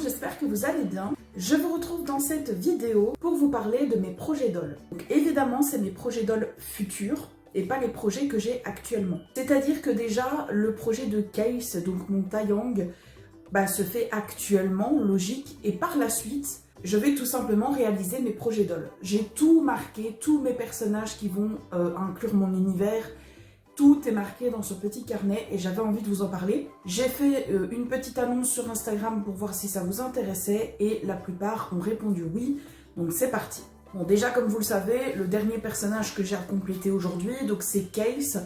j'espère que vous allez bien. Je vous retrouve dans cette vidéo pour vous parler de mes projets doll. Donc évidemment, c'est mes projets doll futurs et pas les projets que j'ai actuellement. C'est-à-dire que déjà, le projet de Case, donc mon Taeyang, se fait actuellement, logique, et par la suite, je vais tout simplement réaliser mes projets doll. J'ai tout marqué, tous mes personnages qui vont inclure mon univers. Tout est marqué dans ce petit carnet et j'avais envie de vous en parler. J'ai fait une petite annonce sur Instagram pour voir si ça vous intéressait et la plupart ont répondu oui, donc c'est parti. Bon, déjà comme vous le savez, le dernier personnage que j'ai à compléter aujourd'hui, donc c'est Case,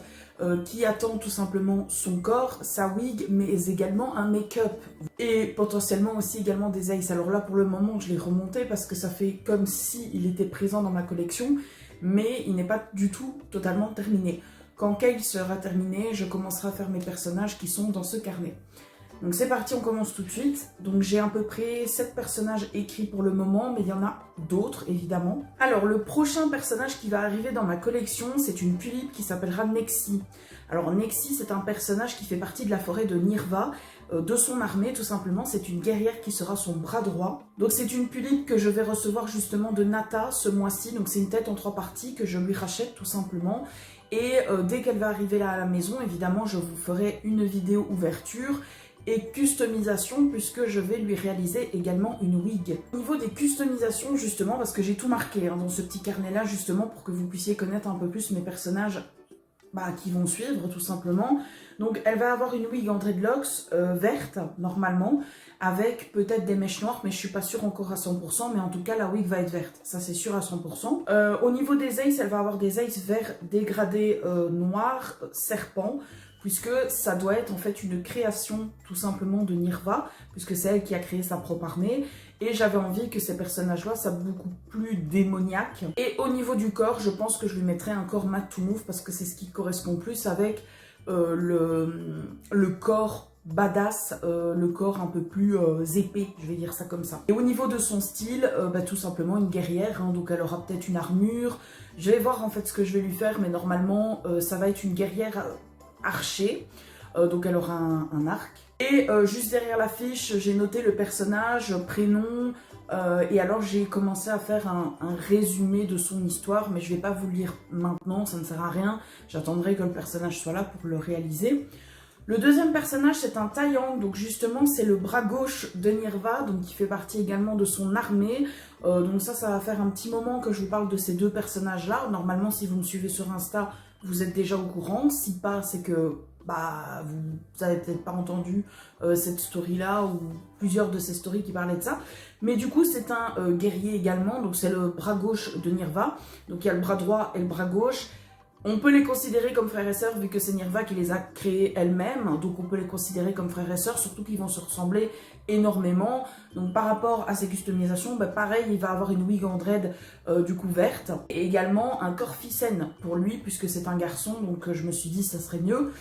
qui attend tout simplement son corps, sa wig, mais également un make-up. Et potentiellement aussi également des aces. Alors là pour le moment je l'ai remonté parce que ça fait comme s'il était présent dans ma collection, mais il n'est pas du tout totalement terminé. Quand Kale sera terminé, je commencerai à faire mes personnages qui sont dans ce carnet. Donc c'est parti, on commence tout de suite. Donc j'ai à peu près 7 personnages écrits pour le moment, mais il y en a d'autres évidemment. Alors le prochain personnage qui va arriver dans ma collection, c'est une tulipe qui s'appellera Nexi. Alors Nexi, c'est un personnage qui fait partie de la forêt de Nirva, de son armée tout simplement. C'est une guerrière qui sera son bras droit. Donc c'est une tulipe que je vais recevoir justement de Nata ce mois-ci. Donc c'est une tête en 3 parties que je lui rachète tout simplement. Et dès qu'elle va arriver là à la maison, évidemment, je vous ferai une vidéo ouverture et customisation puisque je vais lui réaliser également une wig. Au niveau des customisations, justement, parce que j'ai tout marqué dans ce petit carnet-là, justement, pour que vous puissiez connaître un peu plus mes personnages qui vont suivre, tout simplement. Donc, elle va avoir une wig en dreadlocks verte, normalement, avec peut-être des mèches noires, mais je suis pas sûre encore à 100%, mais en tout cas, la wig va être verte, ça c'est sûr à 100%. Au niveau des aces, elle va avoir des aces verts dégradés noirs, serpents, puisque ça doit être en fait une création tout simplement de Nirva, puisque c'est elle qui a créé sa propre armée, et j'avais envie que ces personnages-là soient beaucoup plus démoniaques. Et au niveau du corps, je pense que je lui mettrai un corps mat to move, parce que c'est ce qui correspond plus avec le corps badass, le corps un peu plus épais, je vais dire ça comme ça. Et au niveau de son style, tout simplement une guerrière, donc elle aura peut-être une armure. Je vais voir en fait ce que je vais lui faire, mais normalement ça va être une guerrière archer, donc elle aura un arc. Et juste derrière la fiche, j'ai noté le personnage, prénom, et alors j'ai commencé à faire un résumé de son histoire, mais je ne vais pas vous le lire maintenant, ça ne sert à rien, j'attendrai que le personnage soit là pour le réaliser. Le deuxième personnage, c'est un Taeyang, donc justement c'est le bras gauche de Nirva, donc qui fait partie également de son armée. Donc ça va faire un petit moment que je vous parle de ces deux personnages-là. Normalement, si vous me suivez sur Insta, vous êtes déjà au courant. Si pas, c'est que vous n'avez peut-être pas entendu cette story-là ou plusieurs de ces stories qui parlaient de ça. Mais du coup, c'est un guerrier également, donc c'est le bras gauche de Nirva. Donc il y a le bras droit et le bras gauche. On peut les considérer comme frères et sœurs vu que c'est Nirva qui les a créés elle-même, donc on peut les considérer comme frères et sœurs, surtout qu'ils vont se ressembler énormément. Donc par rapport à ces customisations, pareil, il va avoir une wig en dread du coup verte, et également un corps ficène pour lui puisque c'est un garçon, donc je me suis dit ça serait mieux.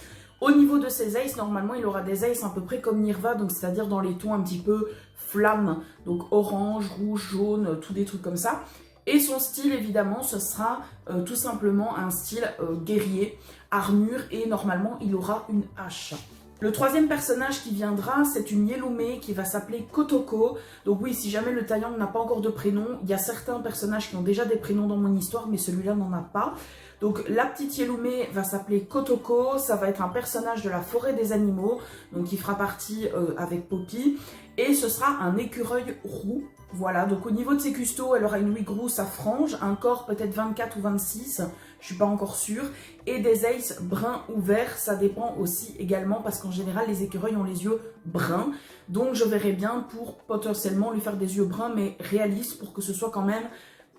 Au niveau de ses aces, normalement il aura des aces à peu près comme Nirva, donc c'est-à-dire dans les tons un petit peu flamme, donc orange, rouge, jaune, tous des trucs comme ça. Et son style, évidemment, ce sera tout simplement un style guerrier, armure, et normalement, il aura une hache. Le troisième personnage qui viendra, c'est une Yelume qui va s'appeler Kotoko. Donc oui, si jamais le Taeyang n'a pas encore de prénom, il y a certains personnages qui ont déjà des prénoms dans mon histoire, mais celui-là n'en a pas. Donc la petite Yelume va s'appeler Kotoko, ça va être un personnage de la forêt des animaux, donc qui fera partie avec Poppy, et ce sera un écureuil roux. Voilà, donc au niveau de ses custos, elle aura une wig rousse à franges, un corps peut-être 24 ou 26, je suis pas encore sûre, et des aces bruns ou verts, ça dépend aussi également parce qu'en général les écureuils ont les yeux bruns, donc je verrai bien pour potentiellement lui faire des yeux bruns mais réalistes pour que ce soit quand même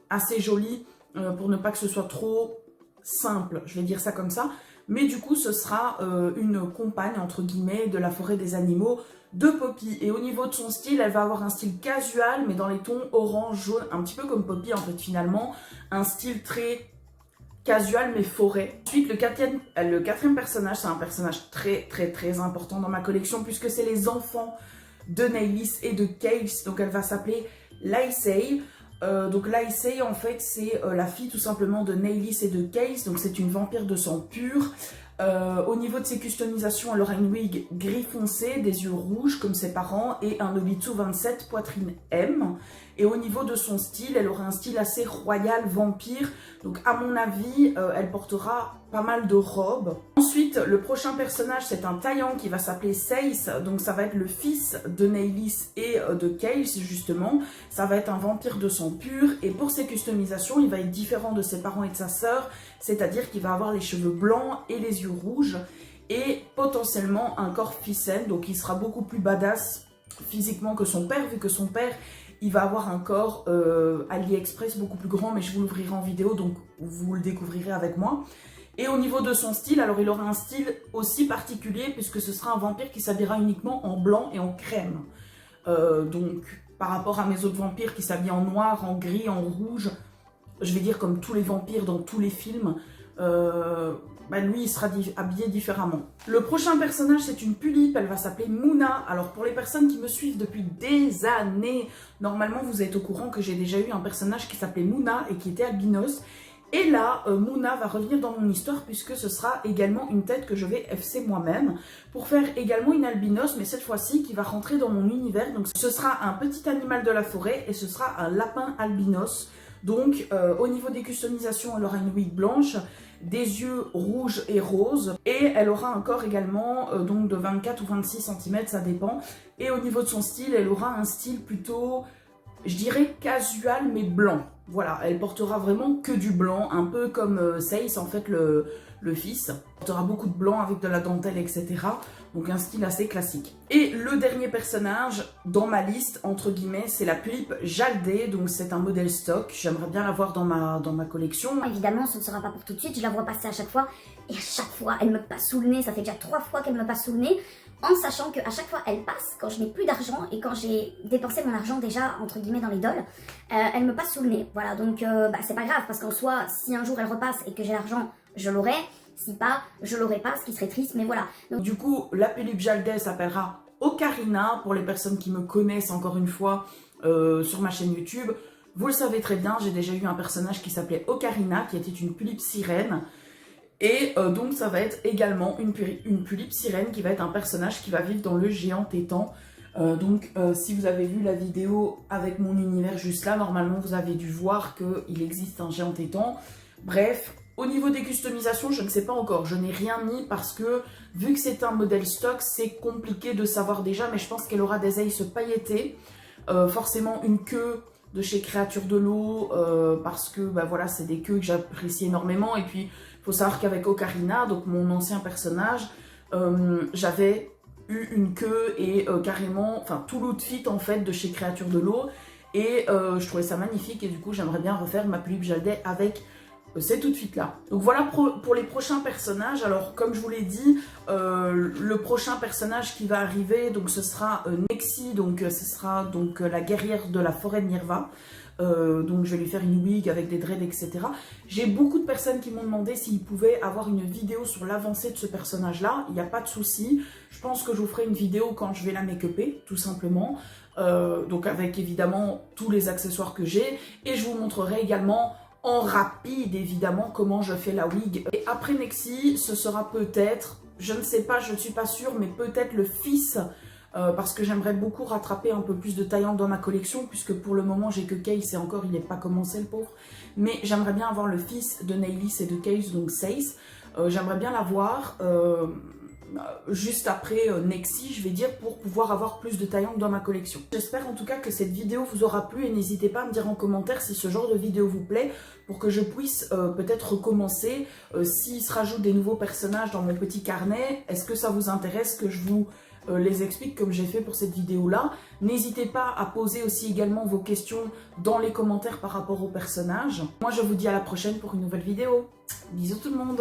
assez joli, pour ne pas que ce soit trop simple, je vais dire ça comme ça. Mais du coup ce sera une compagne entre guillemets de la forêt des animaux de Poppy. Et au niveau de son style, elle va avoir un style casual mais dans les tons orange, jaune, un petit peu comme Poppy en fait finalement, un style très casual mais forêt. Ensuite le quatrième personnage, c'est un personnage très important dans ma collection puisque c'est les enfants de Naylis et de Case, donc elle va s'appeler Laisei. Donc Laisei en fait c'est la fille tout simplement de Naylis et de Case, donc c'est une vampire de sang pur. Au niveau de ses customisations, elle aura une wig gris foncé, des yeux rouges comme ses parents et un Nobitsu 27 poitrine M. Et au niveau de son style, elle aura un style assez royal, vampire. Donc à mon avis, elle portera pas mal de robes. Ensuite, le prochain personnage, c'est un taillant qui va s'appeler Seis. Donc ça va être le fils de Neylis et de Cales justement. Ça va être un vampire de sang pur. Et pour ses customisations, il va être différent de ses parents et de sa sœur. C'est-à-dire qu'il va avoir les cheveux blancs et les yeux rouges. Et potentiellement un corps ficelle. Donc il sera beaucoup plus badass physiquement que son père, vu que son père... il va avoir un corps AliExpress beaucoup plus grand, mais je vous l'ouvrirai en vidéo, donc vous le découvrirez avec moi. Et au niveau de son style, alors il aura un style aussi particulier, puisque ce sera un vampire qui s'habillera uniquement en blanc et en crème. Donc, par rapport à mes autres vampires qui s'habillent en noir, en gris, en rouge, je vais dire comme tous les vampires dans tous les films, lui, il sera habillé différemment. Le prochain personnage, c'est une Pulipe. Elle va s'appeler Mouna. Alors, pour les personnes qui me suivent depuis des années, normalement, vous êtes au courant que j'ai déjà eu un personnage qui s'appelait Mouna et qui était albinos. Et là, Mouna va revenir dans mon histoire puisque ce sera également une tête que je vais FC moi-même pour faire également une albinos, mais cette fois-ci qui va rentrer dans mon univers. Donc, ce sera un petit animal de la forêt et ce sera un lapin albinos. Donc, au niveau des customisations, elle aura une wig blanche, des yeux rouges et roses, et elle aura un corps également donc de 24 ou 26 cm, ça dépend. Et au niveau de son style, elle aura un style plutôt, je dirais, casual mais blanc. Voilà, elle portera vraiment que du blanc, un peu comme Seis, en fait, le fils. Elle portera beaucoup de blanc avec de la dentelle, etc. Donc un style assez classique. Et le dernier personnage dans ma liste, entre guillemets, c'est la Pulipe Jaldé. Donc c'est un modèle stock. J'aimerais bien l'avoir dans ma collection. Évidemment, ce ne sera pas pour tout de suite. Je la vois passer à chaque fois. Et à chaque fois, elle me passe sous le nez. Ça fait déjà 3 fois qu'elle me passe sous le nez. En sachant qu'à chaque fois, elle passe quand je n'ai plus d'argent et quand j'ai dépensé mon argent déjà, entre guillemets, dans les dollars, elle me passe sous le nez. Voilà, donc c'est pas grave parce qu'en soi, si un jour elle repasse et que j'ai l'argent, je l'aurai. Si pas, je l'aurai pas, ce qui serait triste, mais voilà. Donc, du coup, la Pulipe Jaldé s'appellera Ocarina, pour les personnes qui me connaissent encore une fois sur ma chaîne YouTube. Vous le savez très bien, j'ai déjà eu un personnage qui s'appelait Ocarina, qui était une Pulipe sirène. Et donc ça va être également une Pulipe sirène qui va être un personnage qui va vivre dans le géant étang. Si vous avez vu la vidéo avec mon univers juste là, normalement vous avez dû voir qu'il existe un géant étang. Bref, au niveau des customisations, je ne sais pas encore. Je n'ai rien mis parce que, vu que c'est un modèle stock, c'est compliqué de savoir déjà. Mais je pense qu'elle aura des ailles pailletées. Forcément une queue de chez Créatures de l'eau. Parce que voilà, c'est des queues que j'apprécie énormément. Et puis, il faut savoir qu'avec Ocarina, donc mon ancien personnage, j'avais eu une queue et carrément, enfin tout l'outfit en fait de chez Créatures de l'eau. Et je trouvais ça magnifique. Et du coup, j'aimerais bien refaire ma Pulipe Jaldé avec cet outfit là. Donc voilà pour les prochains personnages. Alors comme je vous l'ai dit, le prochain personnage qui va arriver, donc ce sera Nexi, donc ce sera donc la guerrière de la forêt de Nirva. Donc je vais lui faire une wig avec des dreads, etc. J'ai beaucoup de personnes qui m'ont demandé s'ils pouvaient avoir une vidéo sur l'avancée de ce personnage là. Il n'y a pas de souci. Je pense que je vous ferai une vidéo quand je vais la make-upper, tout simplement. Donc avec évidemment tous les accessoires que j'ai. Et je vous montrerai également en rapide, évidemment, comment je fais la wig. Et après Nexi, ce sera peut-être, je ne sais pas, je ne suis pas sûre, mais peut-être le fils, parce que j'aimerais beaucoup rattraper un peu plus de taillants dans ma collection, puisque pour le moment, j'ai que Case et encore, il n'est pas commencé, le pauvre. Mais j'aimerais bien avoir le fils de Neylis et de Case, donc Seis. J'aimerais bien l'avoir juste après Nexi, je vais dire, pour pouvoir avoir plus de taillants dans ma collection. J'espère en tout cas que cette vidéo vous aura plu et n'hésitez pas à me dire en commentaire si ce genre de vidéo vous plaît pour que je puisse peut-être recommencer. S'il se rajoute des nouveaux personnages dans mon petit carnet, est-ce que ça vous intéresse que je vous les explique comme j'ai fait pour cette vidéo là? N'hésitez pas à poser aussi également vos questions dans les commentaires par rapport aux personnages. Moi je vous dis à la prochaine pour une nouvelle vidéo. Bisous tout le monde!